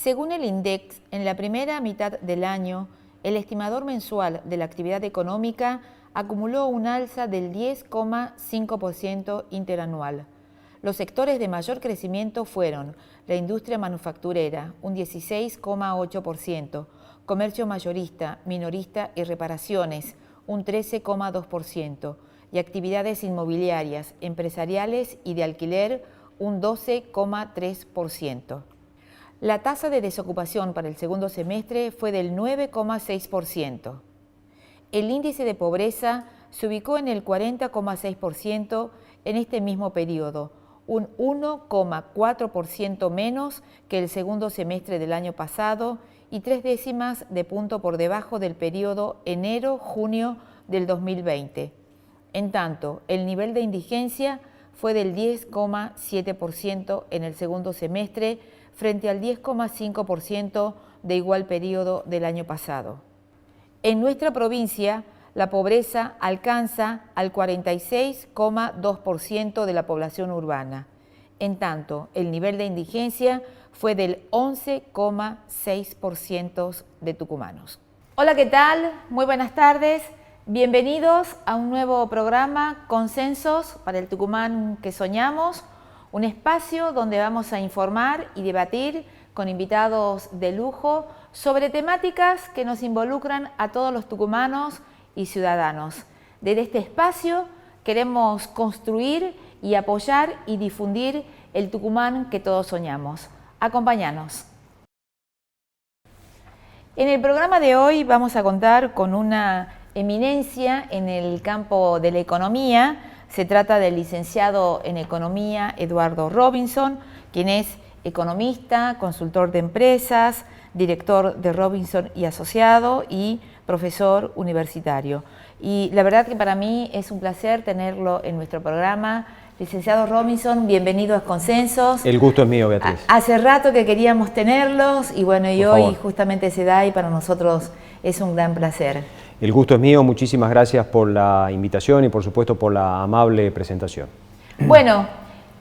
Según el INDEX, en la primera mitad del año, el estimador mensual de la actividad económica acumuló un alza del 10,5% interanual. Los sectores de mayor crecimiento fueron la industria manufacturera, un 16,8%, comercio mayorista, minorista y reparaciones, un 13,2%, y actividades inmobiliarias, empresariales y de alquiler, un 12,3%. La tasa de desocupación para el segundo semestre fue del 9,6%. El índice de pobreza se ubicó en el 40,6% en este mismo periodo, un 1,4% menos que el segundo semestre del año pasado y 0,3 de punto por debajo del periodo enero-junio del 2020. En tanto, el nivel de indigencia fue del 10,7% en el segundo semestre frente al 10,5% de igual periodo del año pasado. En nuestra provincia, la pobreza alcanza al 46,2% de la población urbana. En tanto, el nivel de indigencia fue del 11,6% de tucumanos. Hola, ¿qué tal? Muy buenas tardes. Bienvenidos a un nuevo programa Consensos para el Tucumán que soñamos, un espacio donde vamos a informar y debatir con invitados de lujo sobre temáticas que nos involucran a todos los tucumanos y ciudadanos. Desde este espacio queremos construir y apoyar y difundir el Tucumán que todos soñamos. Acompáñanos. En el programa de hoy vamos a contar con una eminencia en el campo de la economía. Se trata del licenciado en Economía Eduardo Robinson, quien es economista, consultor de empresas, director de Robinson y Asociado y profesor universitario. Y la verdad que para mí es un placer tenerlo en nuestro programa. Licenciado Robinson, bienvenido a Consensos. El gusto es mío, Beatriz. Hace rato que queríamos tenerlos y bueno, y hoy justamente se da y para nosotros es un gran placer. El gusto es mío, muchísimas gracias por la invitación y por supuesto por la amable presentación. Bueno,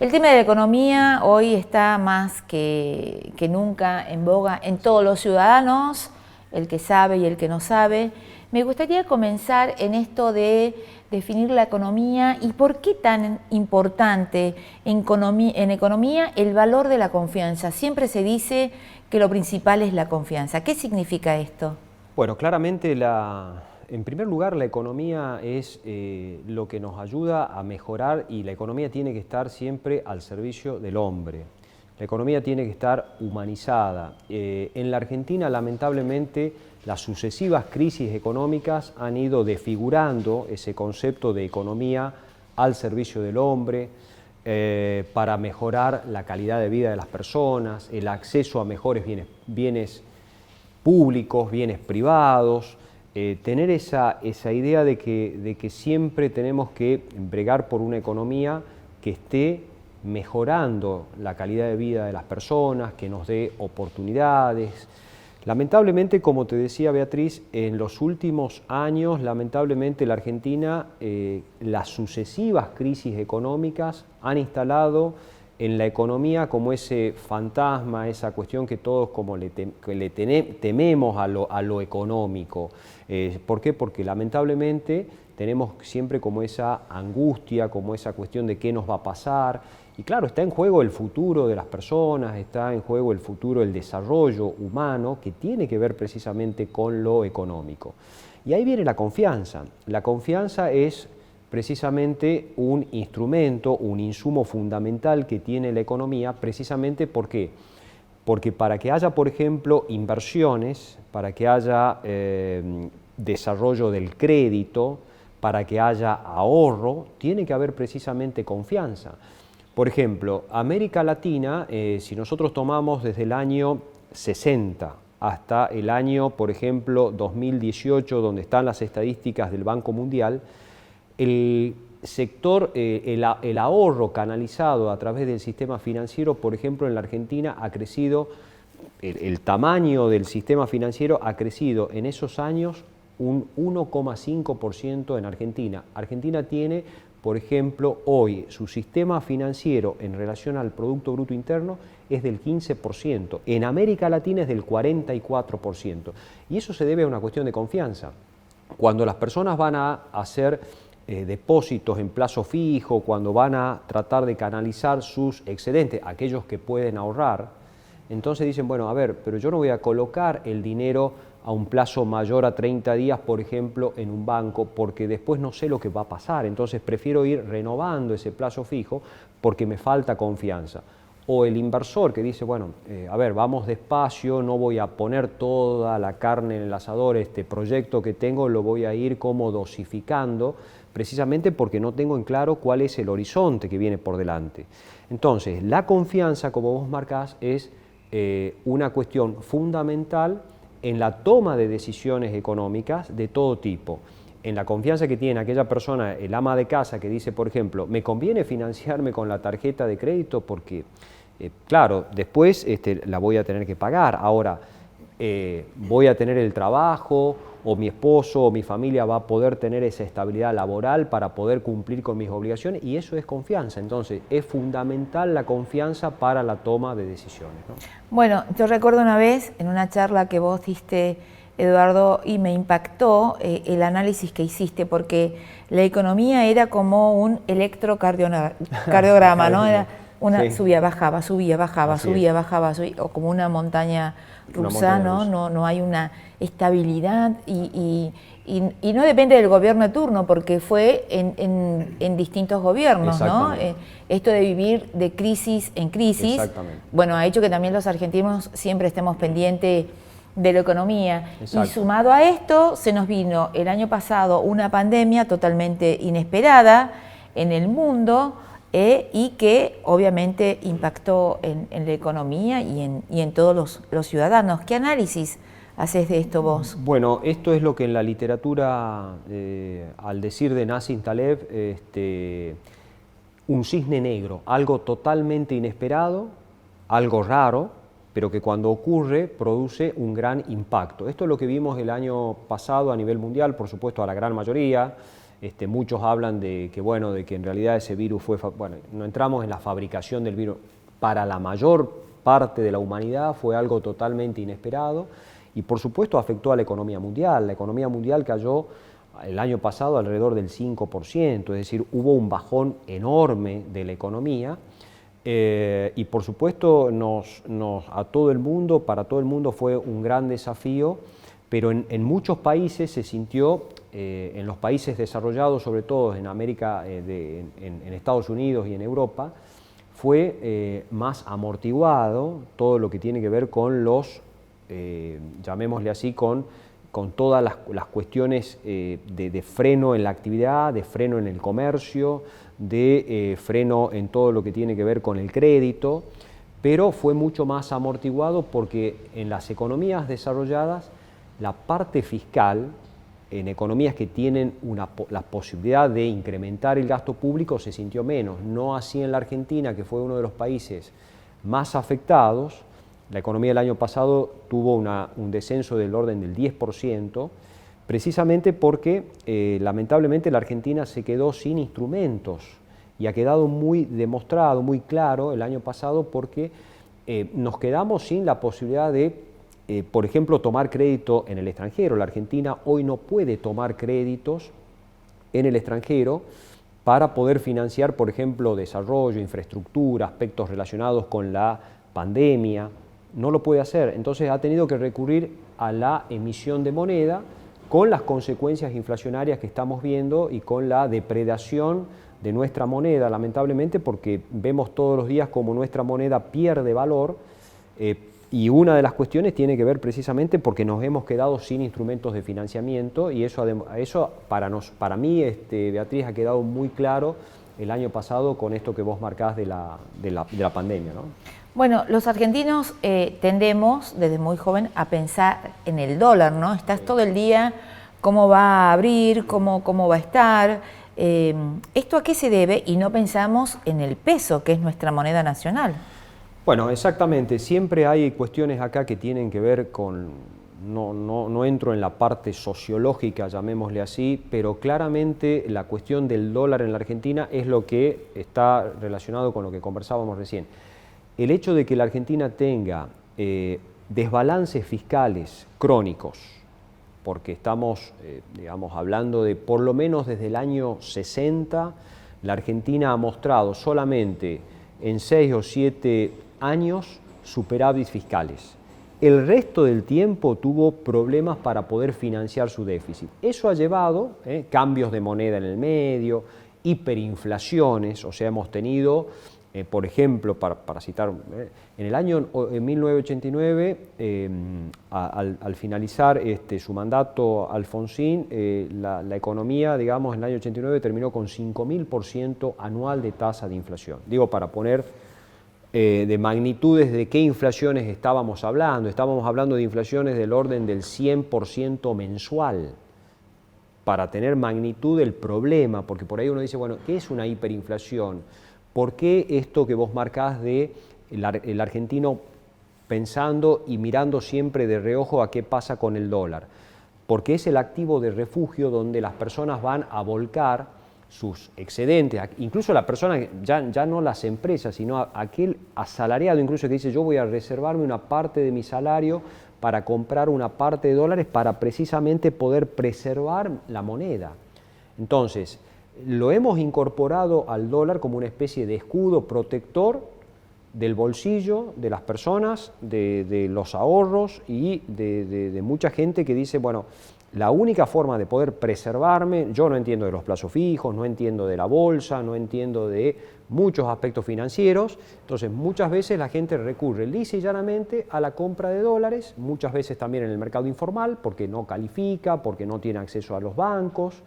el tema de la economía hoy está más que nunca en boga en todos los ciudadanos, el que sabe y el que no sabe. Me gustaría comenzar en esto de definir la economía y por qué tan importante en economía el valor de la confianza. Siempre se dice que lo principal es la confianza. ¿Qué significa esto? Bueno, claramente en primer lugar la economía es lo que nos ayuda a mejorar y la economía tiene que estar siempre al servicio del hombre. La economía tiene que estar humanizada. En la Argentina, lamentablemente, las sucesivas crisis económicas han ido desfigurando ese concepto de economía al servicio del hombre, para mejorar la calidad de vida de las personas, el acceso a mejores bienes públicos, bienes privados, tener esa idea de que siempre tenemos que bregar por una economía que esté mejorando la calidad de vida de las personas, que nos dé oportunidades. Lamentablemente, como te decía Beatriz, en los últimos años, lamentablemente la Argentina, las sucesivas crisis económicas han instalado en la economía como ese fantasma, esa cuestión que todos como tememos a lo económico. ¿Por qué? Porque lamentablemente tenemos siempre como esa angustia, como esa cuestión de qué nos va a pasar. Y claro, está en juego el futuro de las personas, está en juego el futuro del desarrollo humano que tiene que ver precisamente con lo económico. Y ahí viene la confianza. La confianza es precisamente un instrumento, un insumo fundamental que tiene la economía, precisamente porque para que haya, por ejemplo, inversiones, para que haya desarrollo del crédito, para que haya ahorro, tiene que haber precisamente confianza. Por ejemplo, América Latina, si nosotros tomamos desde el año 60 hasta el año, por ejemplo, 2018, donde están las estadísticas del Banco Mundial, el sector, el ahorro canalizado a través del sistema financiero, por ejemplo, en la Argentina ha crecido, el tamaño del sistema financiero ha crecido en esos años un 1,5% en Argentina. Argentina tiene por ejemplo, hoy su sistema financiero en relación al Producto Bruto Interno es del 15%, en América Latina es del 44%, y eso se debe a una cuestión de confianza. Cuando las personas van a hacer depósitos en plazo fijo, cuando van a tratar de canalizar sus excedentes, aquellos que pueden ahorrar, entonces dicen, bueno, a ver, pero yo no voy a colocar el dinero a un plazo mayor a 30 días, por ejemplo, en un banco, porque después no sé lo que va a pasar, entonces prefiero ir renovando ese plazo fijo porque me falta confianza. O el inversor que dice, bueno, a ver, vamos despacio, no voy a poner toda la carne en el asador, este proyecto que tengo lo voy a ir como dosificando, precisamente porque no tengo en claro cuál es el horizonte que viene por delante. Entonces, la confianza, como vos marcás, es una cuestión fundamental en la toma de decisiones económicas de todo tipo. En la confianza que tiene aquella persona, el ama de casa, que dice, por ejemplo, ¿me conviene financiarme con la tarjeta de crédito? Porque, claro, después la voy a tener que pagar. Ahora, voy a tener el trabajo, o mi esposo o mi familia va a poder tener esa estabilidad laboral para poder cumplir con mis obligaciones, y eso es confianza. Entonces, es fundamental la confianza para la toma de decisiones, ¿no? Bueno, yo recuerdo una vez en una charla que vos diste, Eduardo, y me impactó el análisis que hiciste, porque la economía era como un electrocardiograma, ¿no? Era una Sí. subía, bajaba, subía, bajaba, Así subía, es. bajaba, subía, o como una montaña Una rusa, montaña ¿no? rusa. No hay una estabilidad y no depende del gobierno de turno, porque fue en distintos gobiernos, ¿no? Esto de vivir de crisis en crisis, Exactamente. bueno, ha hecho que también los argentinos siempre estemos pendientes de la economía. Exacto. Y sumado a esto, se nos vino el año pasado una pandemia totalmente inesperada en el mundo, y que obviamente impactó en la economía y en todos los ciudadanos. ¿Qué análisis haces de esto vos? Bueno, esto es lo que en la literatura, al decir de Nassim Taleb, un cisne negro, algo totalmente inesperado, algo raro, pero que cuando ocurre produce un gran impacto. Esto es lo que vimos el año pasado a nivel mundial, por supuesto a la gran mayoría. Muchos hablan de que, bueno, de que en realidad ese virus fue, bueno, no entramos en la fabricación del virus, para la mayor parte de la humanidad fue algo totalmente inesperado y por supuesto afectó a la economía mundial cayó el año pasado alrededor del 5%, es decir, hubo un bajón enorme de la economía y por supuesto a todo el mundo, para todo el mundo fue un gran desafío, pero en muchos países se sintió, en los países desarrollados, sobre todo en América, en Estados Unidos y en Europa, fue más amortiguado todo lo que tiene que ver con los, llamémosle así, con todas las cuestiones de freno en la actividad, de freno en el comercio, de freno en todo lo que tiene que ver con el crédito, pero fue mucho más amortiguado porque en las economías desarrolladas la parte fiscal, en economías que tienen la posibilidad de incrementar el gasto público, se sintió menos. No así en la Argentina, que fue uno de los países más afectados. La economía del año pasado tuvo un descenso del orden del 10%, precisamente porque lamentablemente la Argentina se quedó sin instrumentos y ha quedado muy demostrado, muy claro el año pasado porque nos quedamos sin la posibilidad de por ejemplo, tomar crédito en el extranjero. La Argentina hoy no puede tomar créditos en el extranjero para poder financiar, por ejemplo, desarrollo, infraestructura, aspectos relacionados con la pandemia. No lo puede hacer. Entonces ha tenido que recurrir a la emisión de moneda con las consecuencias inflacionarias que estamos viendo y con la depredación de nuestra moneda, lamentablemente, porque vemos todos los días como nuestra moneda pierde valor. Y una de las cuestiones tiene que ver precisamente porque nos hemos quedado sin instrumentos de financiamiento y eso para mí, Beatriz, ha quedado muy claro el año pasado con esto que vos marcás de la pandemia, ¿no? Bueno, los argentinos tendemos desde muy joven a pensar en el dólar, ¿no? Estás todo el día, cómo va a abrir, cómo va a estar. ¿Esto a qué se debe? Y no pensamos en el peso, que es nuestra moneda nacional. Bueno, exactamente. Siempre hay cuestiones acá que tienen que ver no entro en la parte sociológica, llamémosle así, pero claramente la cuestión del dólar en la Argentina es lo que está relacionado con lo que conversábamos recién. El hecho de que la Argentina tenga desbalances fiscales crónicos, porque estamos, digamos, hablando de por lo menos desde el año 60, la Argentina ha mostrado solamente en 6 o 7 años superávit fiscales. El resto del tiempo tuvo problemas para poder financiar su déficit. Eso ha llevado cambios de moneda en el medio, hiperinflaciones, o sea, hemos tenido, por ejemplo, para citar, en el año 1989, al finalizar su mandato Alfonsín, la economía, digamos, en el año 89 terminó con 5.000% anual de tasa de inflación. Digo, para poner de magnitudes de qué inflaciones estábamos hablando de inflaciones del orden del 100% mensual, para tener magnitud del problema, porque por ahí uno dice, bueno, ¿qué es una hiperinflación? ¿Por qué esto que vos marcás de el argentino pensando y mirando siempre de reojo a qué pasa con el dólar? Porque es el activo de refugio donde las personas van a volcar sus excedentes, incluso la persona, ya no las empresas, sino aquel asalariado incluso que dice yo voy a reservarme una parte de mi salario para comprar una parte de dólares para precisamente poder preservar la moneda. Entonces, lo hemos incorporado al dólar como una especie de escudo protector del bolsillo de las personas, de los ahorros y de mucha gente que dice, bueno, la única forma de poder preservarme, yo no entiendo de los plazos fijos, no entiendo de la bolsa, no entiendo de muchos aspectos financieros, entonces muchas veces la gente recurre lisa y llanamente a la compra de dólares, muchas veces también en el mercado informal, porque no califica, porque no tiene acceso a los bancos,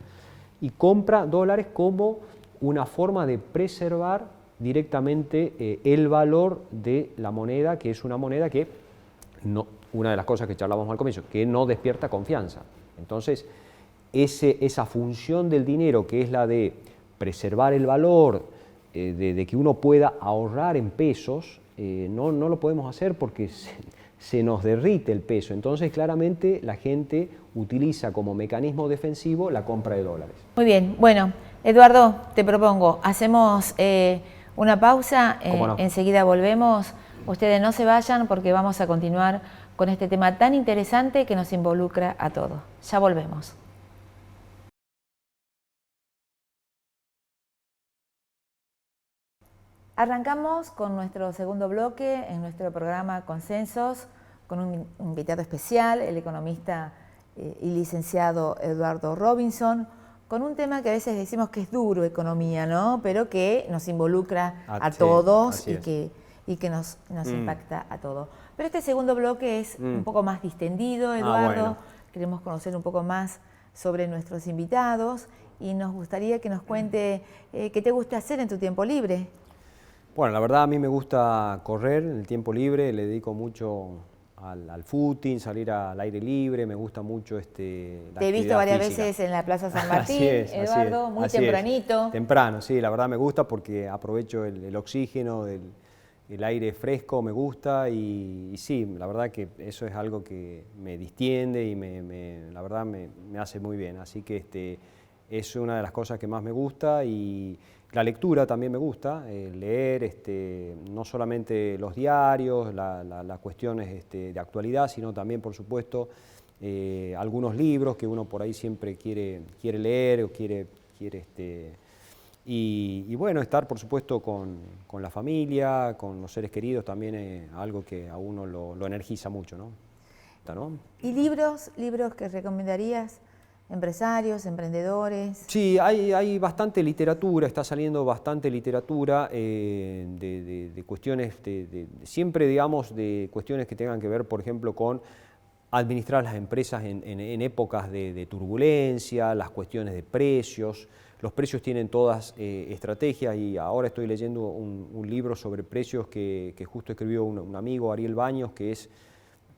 y compra dólares como una forma de preservar directamente el valor de la moneda, que es una moneda que, no, una de las cosas que charlábamos al comienzo, que no despierta confianza. Entonces, esa función del dinero, que es la de preservar el valor, de que uno pueda ahorrar en pesos, no lo podemos hacer porque se nos derrite el peso. Entonces, claramente, la gente utiliza como mecanismo defensivo la compra de dólares. Muy bien. Bueno, Eduardo, te propongo, hacemos una pausa, ¿Cómo no? Enseguida volvemos. Ustedes no se vayan porque vamos a continuar con este tema tan interesante que nos involucra a todos. Ya volvemos. Arrancamos con nuestro segundo bloque en nuestro programa Consensos, con un invitado especial, el economista y licenciado Eduardo Robinson, con un tema que a veces decimos que es duro, economía, ¿no? Pero que nos involucra a todos y que nos impacta a todos. Pero este segundo bloque es un poco más distendido, Eduardo. Bueno. Queremos conocer un poco más sobre nuestros invitados y nos gustaría que nos cuente qué te gusta hacer en tu tiempo libre. Bueno, la verdad a mí me gusta correr en el tiempo libre, le dedico mucho al footing, salir al aire libre, me gusta mucho la Te he visto varias veces en la Plaza San Martín, Eduardo, muy tempranito. Temprano, sí, la verdad me gusta porque aprovecho el oxígeno, el aire fresco, me gusta y sí, la verdad que eso es algo que me distiende y la verdad me hace muy bien, así que es una de las cosas que más me gusta y la lectura también me gusta, leer no solamente los diarios, las cuestiones de actualidad, sino también, por supuesto, algunos libros que uno por ahí siempre quiere leer o quiere y bueno, estar, por supuesto, con la familia, con los seres queridos, también es algo que a uno lo energiza mucho, ¿no? ¿Y libros que recomendarías? ¿Empresarios, emprendedores? Sí, hay bastante literatura, está saliendo bastante literatura de cuestiones, siempre digamos, de cuestiones que tengan que ver, por ejemplo, con administrar las empresas en épocas de turbulencia, las cuestiones de precios. Los precios tienen todas estrategias y ahora estoy leyendo un libro sobre precios que justo escribió un amigo, Ariel Baños, que es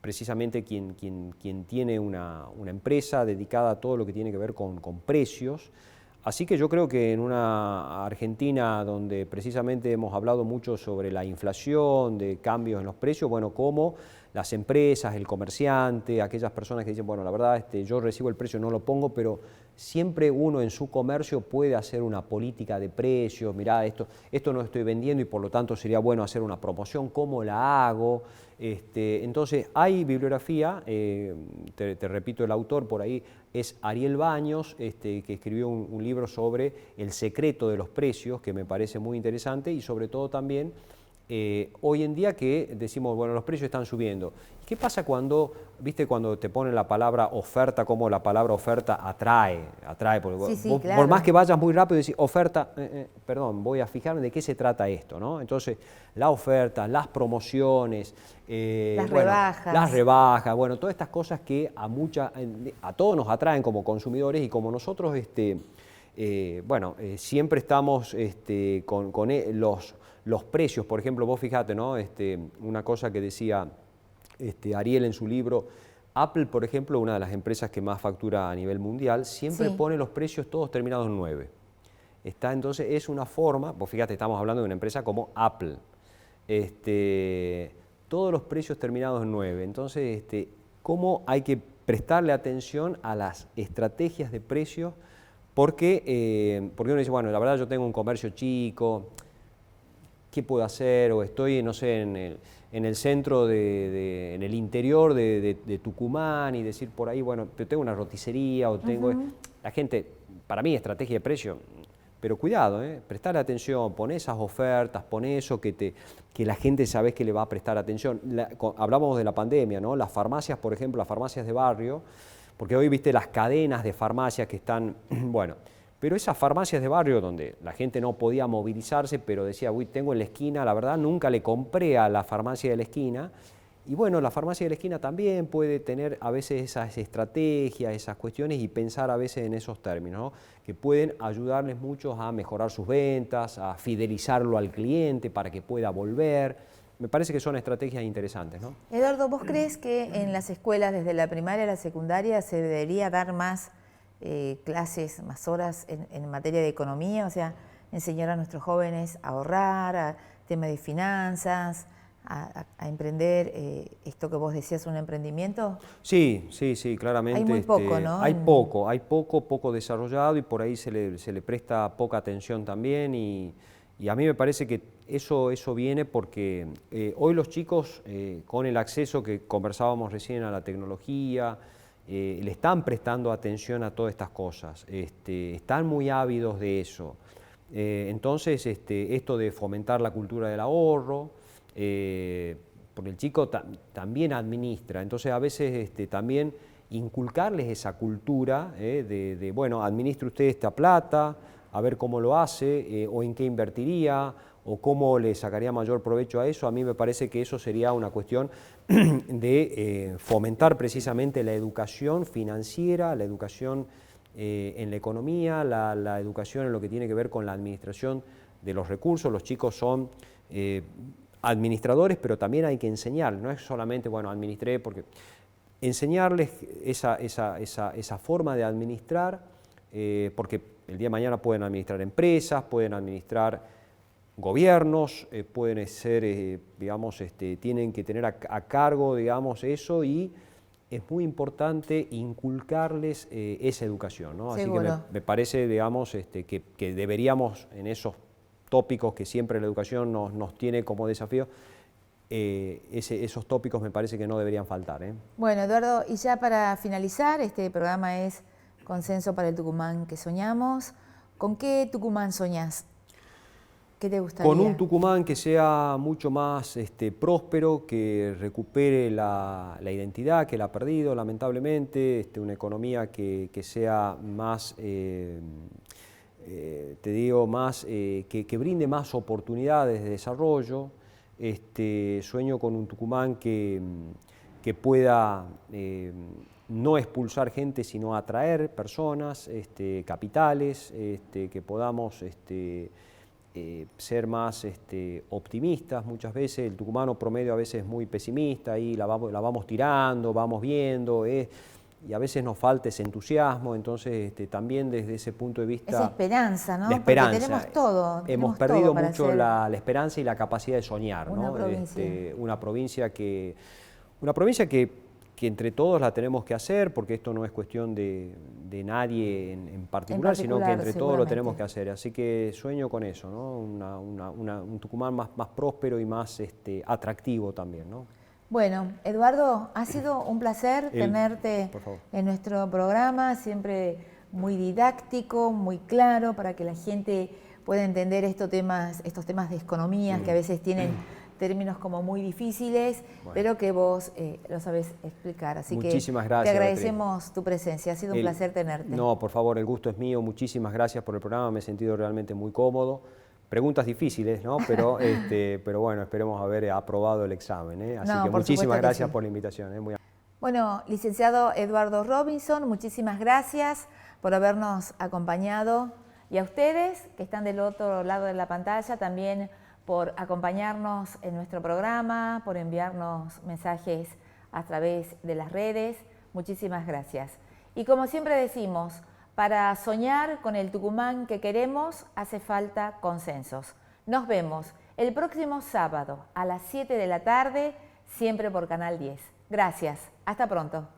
precisamente quien tiene una empresa dedicada a todo lo que tiene que ver con precios. Así que yo creo que en una Argentina donde precisamente hemos hablado mucho sobre la inflación, de cambios en los precios, bueno, cómo las empresas, el comerciante, aquellas personas que dicen, bueno, la verdad yo recibo el precio, no lo pongo, pero siempre uno en su comercio puede hacer una política de precios, mirá, esto no estoy vendiendo y por lo tanto sería bueno hacer una promoción, ¿cómo la hago? Entonces hay bibliografía, te repito el autor por ahí es Ariel Baños, que escribió un libro sobre el secreto de los precios, que me parece muy interesante, y sobre todo también hoy en día que decimos, bueno, los precios están subiendo. ¿Qué pasa cuando, viste, cuando te ponen la palabra oferta, como la palabra oferta atrae? Porque Sí, vos, claro. por más que vayas muy rápido y decís, oferta, perdón, voy a fijarme de qué se trata esto, ¿no? Entonces, la oferta, las promociones, las rebajas, bueno, todas estas cosas que a todos nos atraen como consumidores y como nosotros, siempre estamos con los precios. Por ejemplo, vos fijate, ¿no? Una cosa que decía Ariel en su libro, Apple, por ejemplo, una de las empresas que más factura a nivel mundial, siempre pone los precios todos terminados en 9. Entonces es una forma, vos fíjate, estamos hablando de una empresa como Apple, todos los precios terminados en 9. Entonces, ¿cómo hay que prestarle atención a las estrategias de precios? Porque uno dice, bueno, la verdad yo tengo un comercio chico, ¿qué puedo hacer? O estoy, no sé, en el centro, en el interior de Tucumán y decir por ahí, bueno, yo tengo una roticería o tengo... La gente, para mí, estrategia de precio, pero cuidado, prestarle atención, poné esas ofertas, poné eso que la gente sabés que le va a prestar atención. Hablábamos de la pandemia, ¿no? Las farmacias, por ejemplo, las farmacias de barrio, porque hoy viste las cadenas de farmacias que están, bueno... Pero esas farmacias de barrio donde la gente no podía movilizarse, pero decía, uy, tengo en la esquina, la verdad nunca le compré a la farmacia de la esquina. Y bueno, la farmacia de la esquina también puede tener a veces esas estrategias, esas cuestiones y pensar a veces en esos términos, ¿no? Que pueden ayudarles mucho a mejorar sus ventas, a fidelizarlo al cliente para que pueda volver. Me parece que son estrategias interesantes, ¿no? Eduardo, ¿vos crees que en las escuelas, desde la primaria a la secundaria, se debería dar más clases, más horas en materia de economía? O sea, enseñar a nuestros jóvenes a ahorrar, a tema de finanzas, a emprender esto que vos decías, un emprendimiento. Sí, claramente. Hay muy poco, ¿no? Hay poco desarrollado y por ahí se le presta poca atención también y a mí me parece que eso viene porque hoy los chicos, con el acceso que conversábamos recién a la tecnología, le están prestando atención a todas estas cosas, están muy ávidos de eso. Entonces, esto de fomentar la cultura del ahorro, porque el chico también administra, entonces a veces también inculcarles esa cultura bueno, administre usted esta plata, a ver cómo lo hace, o en qué invertiría, o cómo le sacaría mayor provecho a eso. A mí me parece que eso sería una cuestión de fomentar precisamente la educación financiera, la educación en la economía, la educación en lo que tiene que ver con la administración de los recursos. Los chicos son administradores, pero también hay que enseñar, no es solamente, bueno, administré, porque enseñarles esa forma de administrar, porque el día de mañana pueden administrar empresas, pueden administrar gobiernos, pueden ser, digamos, tienen que tener a cargo, digamos, eso, y es muy importante inculcarles esa educación, ¿no? Así que me parece, digamos, que deberíamos, en esos tópicos que siempre la educación nos tiene como desafío, esos tópicos me parece que no deberían faltar. Bueno, Eduardo, y ya para finalizar, este programa es Consenso para el Tucumán que soñamos. ¿Con qué Tucumán soñás? ¿Qué te gustaría? Con un Tucumán que sea mucho más próspero, que recupere la identidad que la ha perdido lamentablemente, una economía que sea más, te digo, más, que brinde más oportunidades de desarrollo. Sueño con un Tucumán que pueda no expulsar gente, sino atraer personas, capitales, que podamos ser más optimistas. Muchas veces el tucumano promedio a veces es muy pesimista y la vamos tirando, vamos viendo, y a veces nos falta ese entusiasmo. Entonces también desde ese punto de vista... Esa esperanza, ¿no? La esperanza. Porque tenemos todo. Hemos perdido mucho la esperanza y la capacidad de soñar, una ¿no? Provincia. Una provincia Una provincia que entre todos la tenemos que hacer, porque esto no es cuestión de nadie en particular, sino que entre todos lo tenemos que hacer. Así que sueño con eso, ¿no? Un Tucumán más próspero y más atractivo también, ¿no? Bueno, Eduardo, ha sido un placer tenerte en nuestro programa, siempre muy didáctico, muy claro, para que la gente pueda entender estos temas de economía que a veces tienen términos como muy difíciles, pero que vos lo sabés explicar. Así muchísimas que gracias, te agradecemos tu presencia, ha sido un placer tenerte. No, por favor, el gusto es mío, muchísimas gracias por el programa, me he sentido realmente muy cómodo. Preguntas difíciles, ¿no? Pero bueno, esperemos haber aprobado el examen, ¿eh? Así que muchísimas gracias por la invitación. Bueno, licenciado Eduardo Robinson, muchísimas gracias por habernos acompañado, y a ustedes que están del otro lado de la pantalla también por acompañarnos en nuestro programa, por enviarnos mensajes a través de las redes. Muchísimas gracias. Y como siempre decimos, para soñar con el Tucumán que queremos hace falta consensos. Nos vemos el próximo sábado a las 7 de la tarde, siempre por Canal 10. Gracias. Hasta pronto.